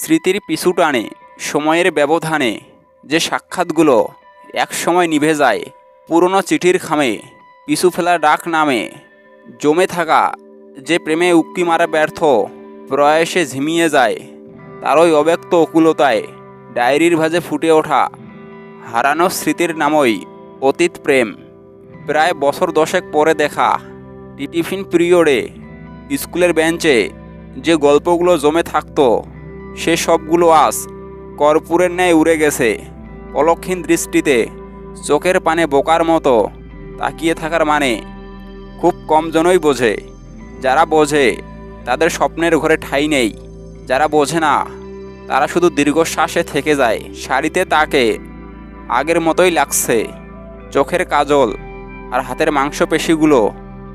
স্মৃতির পিছু টানে সময়ের ব্যবধানে যে সাক্ষাৎগুলো একসময় নিভে যায়, পুরনো চিঠির খামে পিছু ফেলা ডাক নামে, জমে থাকা যে প্রেমে উক্কি মারা ব্যর্থ প্রয়াসে ঝিমিয়ে যায়, তারই অব্যক্ত অকুলতায় ডায়েরির ভাঁজে ফুটে ওঠা হারানো স্মৃতির নামই অতীত প্রেম। প্রায় বছর দশেক পরে দেখা টিফিন পিরিয়ডে স্কুলের বেঞ্চে যে গল্পগুলো জমে থাকতো, সে সবগুলো আজ কর্পূরের ন্যায় উড়ে গেছে। পলকহীন দৃষ্টিতে চোখের পানে বোকার মতো তাকিয়ে থাকার মানে খুব কম জনই বোঝে। যারা বোঝে তাদের স্বপ্নের ঘরে ঠাঁই নেই, যারা বোঝে না তারা শুধু দীর্ঘশ্বাসে থেকে যায়। শাড়িতে তাকে আগের মতোই লাগছে, চোখের কাজল আর হাতের মাংসপেশিগুলো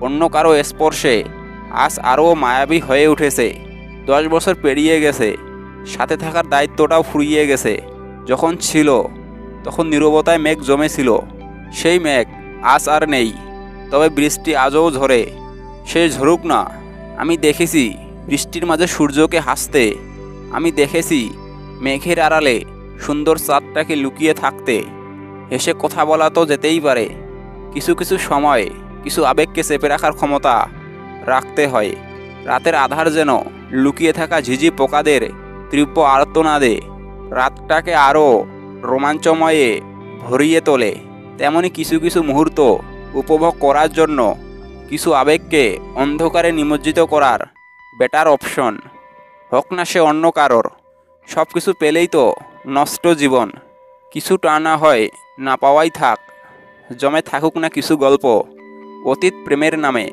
অন্য কারো স্পর্শে আজ আরও মায়াবী হয়ে উঠেছে। 10 বছর পেরিয়ে গেছে, সাথে থাকার দায়িত্বটাও ফুরিয়ে গেছে। যখন ছিল তখন নীরবতায় মেঘ জমেছিল, সেই মেঘ আজ আর নেই। তবে বৃষ্টি আজও ঝরে, সে ঝরুক না। আমি দেখেছি বৃষ্টির মাঝে সূর্যকে হাসতে, আমি দেখেছি মেঘের আড়ালে সুন্দর চাঁদটাকে লুকিয়ে থাকতে। হেসে কথা বলা তো যেতেই পারে, কিছু কিছু সময় কিছু আবেগকে চেপে রাখার ক্ষমতা রাখতে হয়। রাতের আধার যেন লুকিয়ে থাকা ঝিঝি পোকাদের তীব্র আর্তনাদে রাতটাকে আরও রোমাঞ্চময়ে ভরিয়ে তোলে। তেমনি কিছু কিছু মুহূর্ত উপভোগ করার জন্য কিছু আবেগকে অন্ধকারে নিমজ্জিত করার বেটার অপশন, হোক না সে অন্য কারোর। সব কিছু পেলেই তো নষ্ট জীবন। কিছু টানা হয় না পাওয়াই থাক, জমে থাকুক না কিছু গল্প অতীত প্রেমের নামে।